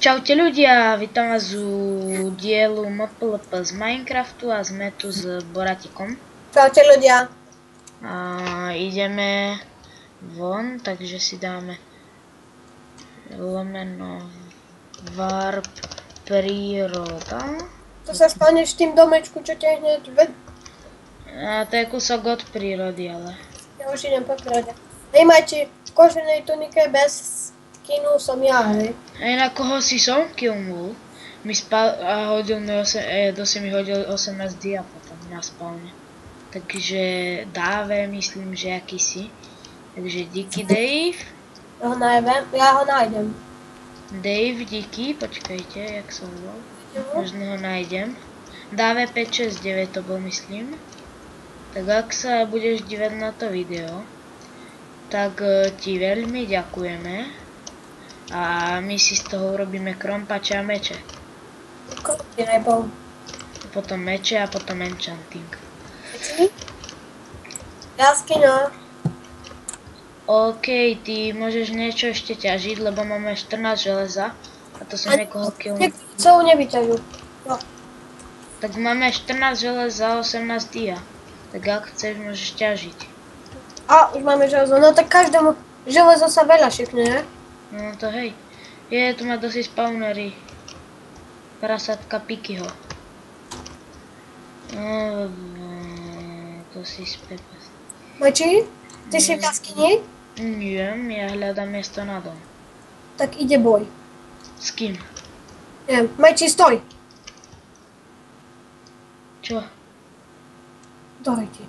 Čaute ľudia, vítam vás u dielu MPLP z Minecraftu a sme tu s Boratikom. Čaute ľudia. A ideme von, takže si dáme lomeno warp príroda. Tu sa staneš v tým domečku, čo ťa hneď A to je kúsok od prírody, ale... Ja už idem po prírode. Hej, Majči, v koženej tunike bez skinu som ja, hej. Hej, na koho si som killnul? A hodil mi 18 dia potom na spawne. Takže Dáve, myslím, že akýsi. Takže díky Dave. Ja ho nájdem. Dave, díky, počkajte, jak som bol. Možno ho nájdem. Dáve 569 to bol, myslím. Tak ak sa budeš dívať na to video, tak ti veľmi ďakujeme. A my si z toho urobíme krompače a meče. Potom meče a potom enchanting. Jaskyňa. OK, ty môžeš niečo ešte ťažiť, lebo máme 14 železa. A to som niekoho killnul. Celú nevyťažu. No. Tak máme 14 železa, 18 dia. Tak ak chceš, môžeš ťažiť. A, už máme železo. No tak každému železo sa veľa šikne, ne? No to hej. Tu má dosť spawnery. Prasatka Pikyho. To si spepas. Majči, ty si v jaskyni? Nie, ja hľadám miesto na dom. Tak ide boj. S kým? Neviem. Majči, stoj. Čo? Doj ti.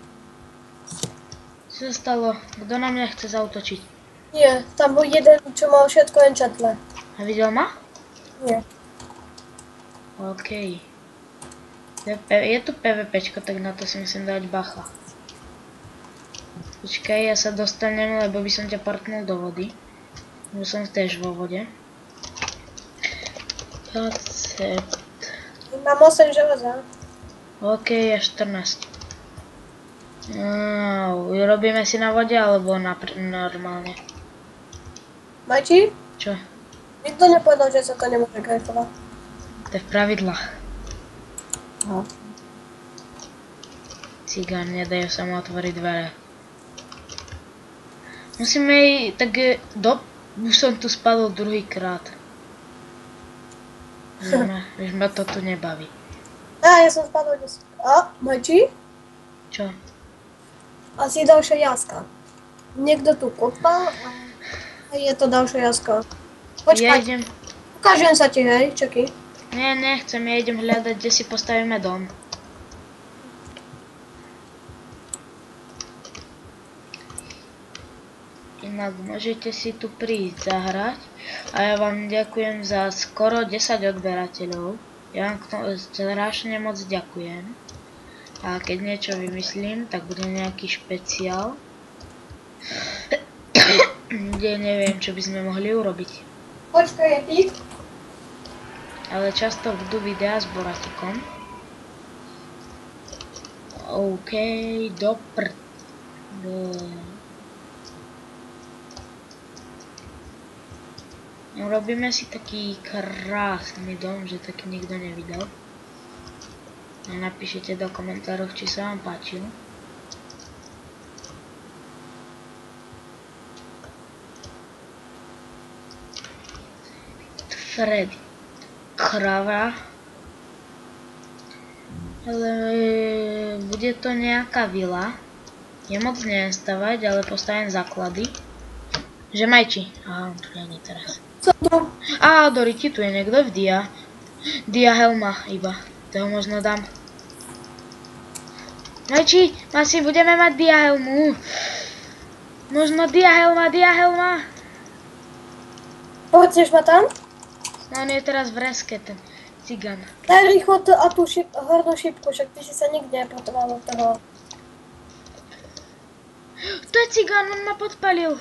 Čo sa stalo? Kto na mňa chce zautočiť? Nie, tam bol jeden, čo mal všetko enchantle. A videl ma? Nie. OK. Je tu PvPčko, tak na to si musím dať bacha. Počkaj, ja sa dostanem, lebo by som ťa partnul do vody. Už som tiež vo vode. Accept. Mám 8 železa. OK, ja 14. Robíme si na vode, alebo normálne? Majči? Čo? Nikto nepovedal, že sa to nemôže grafovať. To je v pravidlách. No. Cigán, nedajú sa mu otvoriť dvere. Musíme ísť, tak už som tu spadol druhýkrát. Už ma to tu nebaví. Ja som spadol dnes. A, Majči? Čo? Asi ďalšia jaska. Niekto tu kopal a je to ďalšia jaska. Počkaj, Ja idem... ukážem sa ti, hej, čakaj. Nie, nechcem, ja idem hľadať, kde si postavíme dom. Inak môžete si tu prísť zahrať a ja vám ďakujem za skoro 10 odberateľov. Ja vám k tomu strašne moc ďakujem. A keď niečo vymyslím, tak bude nejaký špeciál, kde neviem, čo by sme mohli urobiť. Počkaj, ty? Ale často budú videá s Boratikom. OK, Robíme si taký krásny dom, že taký nikto nevidel. A napíšete do komentárov, či sa vám páčil. Freddy. Krava. Ale bude to nejaká vila. Je moc neviem stavať, ale postavím základy. Že Majči. Aha, on tu nie teraz. Co to? Doriti, tu je niekto v dia. Dia helma iba. Toho možno dám. Majči, asi budeme mať dia helmu. Možno dia helma. Chceš ma tam? No on je teraz v reske, ten cigán. Daj rýchlo a tú hornú šipku, však ty si sa nikde nepotreboval od toho. To je cigán, on ma podpalil.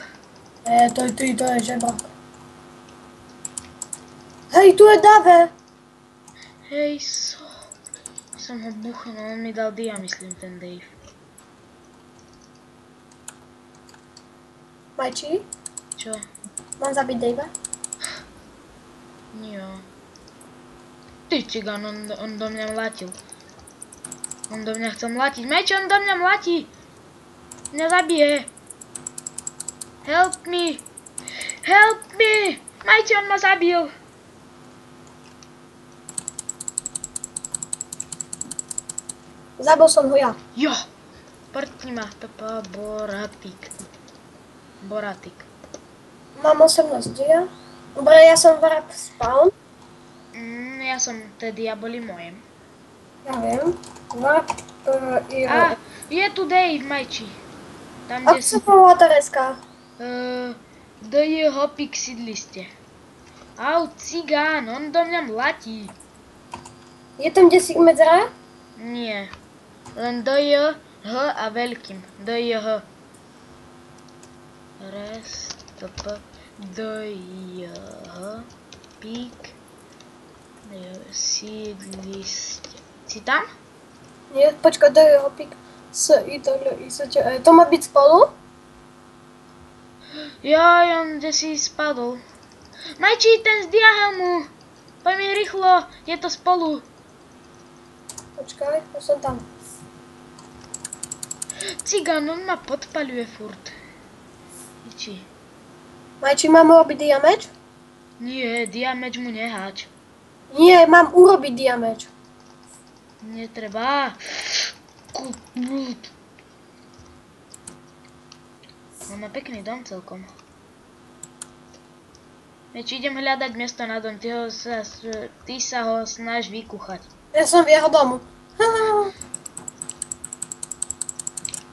To je žebrak. Hej, tu je Dave. Hej, som ho buchnul, on mi dal dia, myslím, ten Dave. Majči? Čo? Mám zabiť Davea? Jo. Ty cigán, on do mňa mlátil. On do mňa chce mlátiť. Majči, on do mňa mláti. Mňa zabije. Help me. Help me. Majči, on ma zabil. Zabil som ho ja. Jo. Prtni ma. Boratik. Mám 18 dia. Dobre, ja som vrap spawn. Ja som te diaboli mojem. Ja viem. Vrap A, je tu Dave, Majči. Tam, A kde co bola Tereska? do jeho sídlište. Au, cigán, on do mňa mlatí. Je tam desík medzera? Nie. Len do H a veľkým. Do H. Restop. Do H. Pík. Sídlište. Si tam? Nie, počkaj, do jeho pík. To má byť spolu? Joj, on kde si spadol. Majči, ten z diahelmu. Poď mi rýchlo, je to spolu. Počkaj, ja som tam. Cigán, on ma podpaľuje furt. Iči. Majči, mám urobiť damage? Nie, damage mu neháč. Nie, mám urobiť damage. Netreba. Máme pekný dom celkom. Či idem hľadať miesto na dom, ty sa ho snaž vykúchať. Ja som v jeho domu.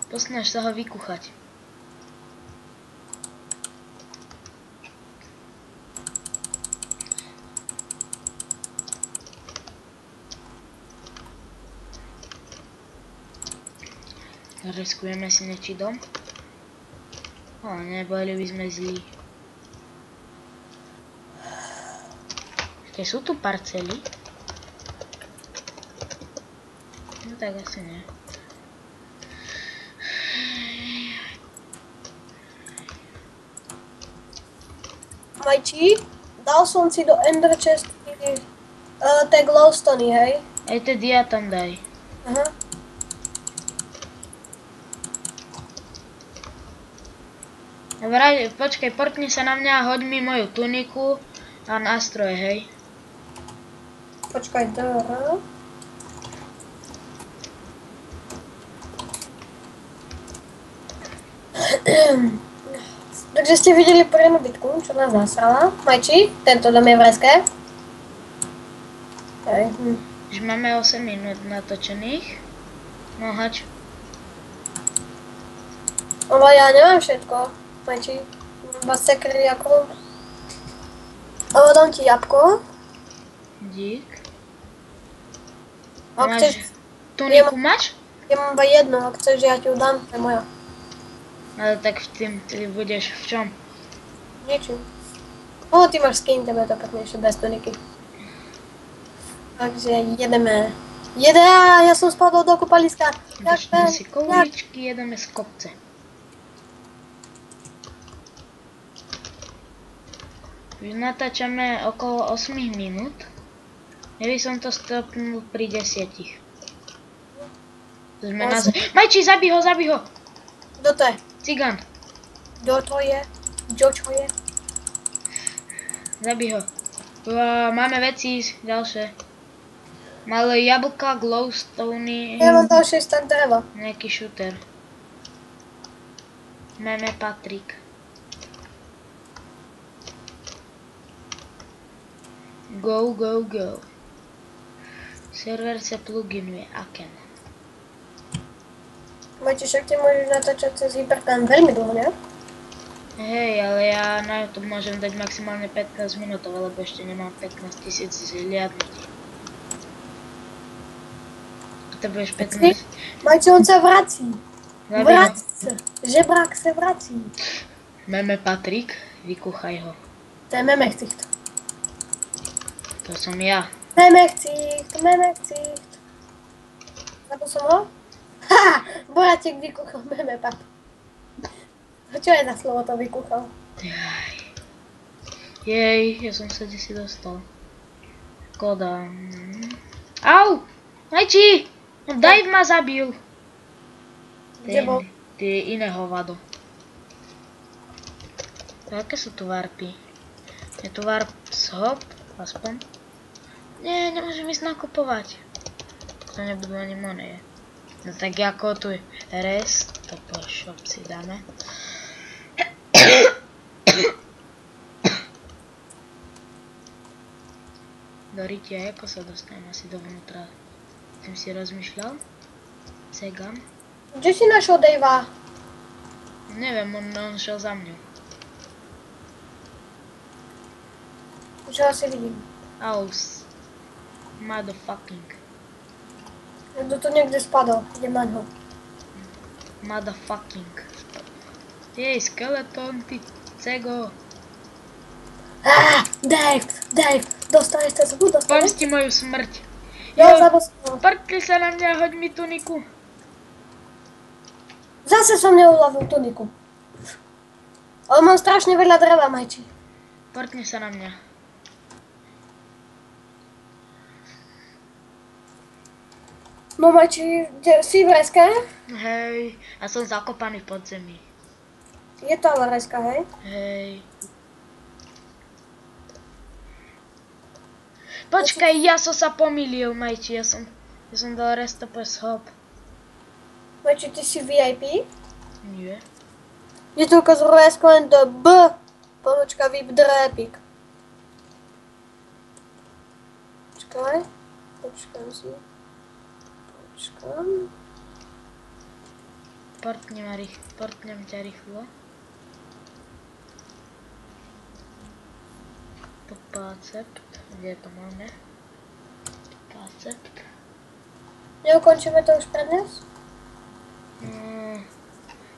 Posnaž sa ho vykúchať. Riskujeme si nečí dom? Ale neboli by sme zlí. Ešte sú tu parcely? No tak asi nie. Majči, dal som si do Ender Chest tie glowstony, hej? Aj tie dia tam daj. Aha. Počkaj, portni sa na mňa a hoď mi moju tuniku a nástroje, hej. Počkaj, dobra. Takže ste videli poriadnu bitku, čo nás nasrala. Majči, tento dom je v reske. Hej. Už máme 8 minút natočených. No hač. Ale ja nemám všetko. Majči, iba sekry ako. Ale dám ti jabko. Dík. A chceš, Tuniku máš? ja mám iba jednu, ak chceš, ja ti ju dám, to je moja. Ale tak v tým, ty budeš v čom? Ničím. No, ty máš skin, tebe je to peknejšie bez tuniky. Takže jedeme. Ja som spadol do kúpaliska. Začneme si kouličky, jedeme z kopce. Už natáčame okolo 8 minút. Ja by som to stopnul pri 10. Majči, zabij ho! Kto to je? Cigán. Kto to je? Čo je? Zabij ho. Máme veci ďalšie. Malé jablka, glowstony. Ja mám ďalšie stan dreva. Nejaký shooter. Meme Patrik. Go. Server sa pluginuje, Aken. Majči, však ty môžeš natáčať cez Hypercam veľmi dlho, ne? Hej, ale ja na YouTube môžem dať maximálne 15 minútov, lebo ešte nemám 15 000 zhliadnutí. Potrebuješ 15? Majči, on sa vrací. Vrací sa. Žebrák sa vrací. Meme Patrik, vykúchaj ho. To je memechcicht. To som ja. Memechcicht. Zabil som ho? Ha! Boratek vykúchal meme pap. Čo je za slovo to vykúchal? Jej, ja som sa desi dostal. Škoda. Au! Majči! No Dave ma zabil. Kde bol? Ty iné hovado. Aké sú tu varpy? Je tu varp shop? Aspoň? Nie, nemôžem ísť nakupovať. To nebudú ani moneje. No tak ako tu je rest, to po shop si dáme. Do rytia, ako sa dostanem asi dovnútra? Tým si rozmýšľal? Segam? Kde si našiel Davea? Neviem, on šiel za mňou. Už ho asi vidím. Aus. Motherfucking. Kto tu niekde spadol, idem na ňo. Motherfucking. Jej, skeleton, ty cego. Dave, dostaneš sa zbu, dostaneš? Pomsti moju smrť. Ja zabosol. Prkli sa na mňa, hoď mi tuniku. Zase som neulovil tuniku. Ale mám strašne veľa dreva, Majči. Portni sa na mňa. No Majči, si v reske? Hej, a som zakopaný v podzemí. Je to ale reska, hej? Hej. Počkaj, ja som sa pomýlil, Majči, ja som dal restopes hop. Majči, ty si VIP? Nie. Je to ukazuje len do B. Pomočka VIP drepik. Počkaj. Počkam si. Počkam. Portnem ťa rýchlo. Pacept. Kde to máme? Pacept. Neukončíme to už pre dnes?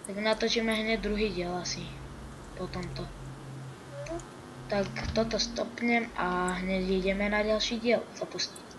Tak natočíme hneď druhý diel asi. Po tomto. Tak toto stopnem a hneď ideme na ďalší diel zapustiť.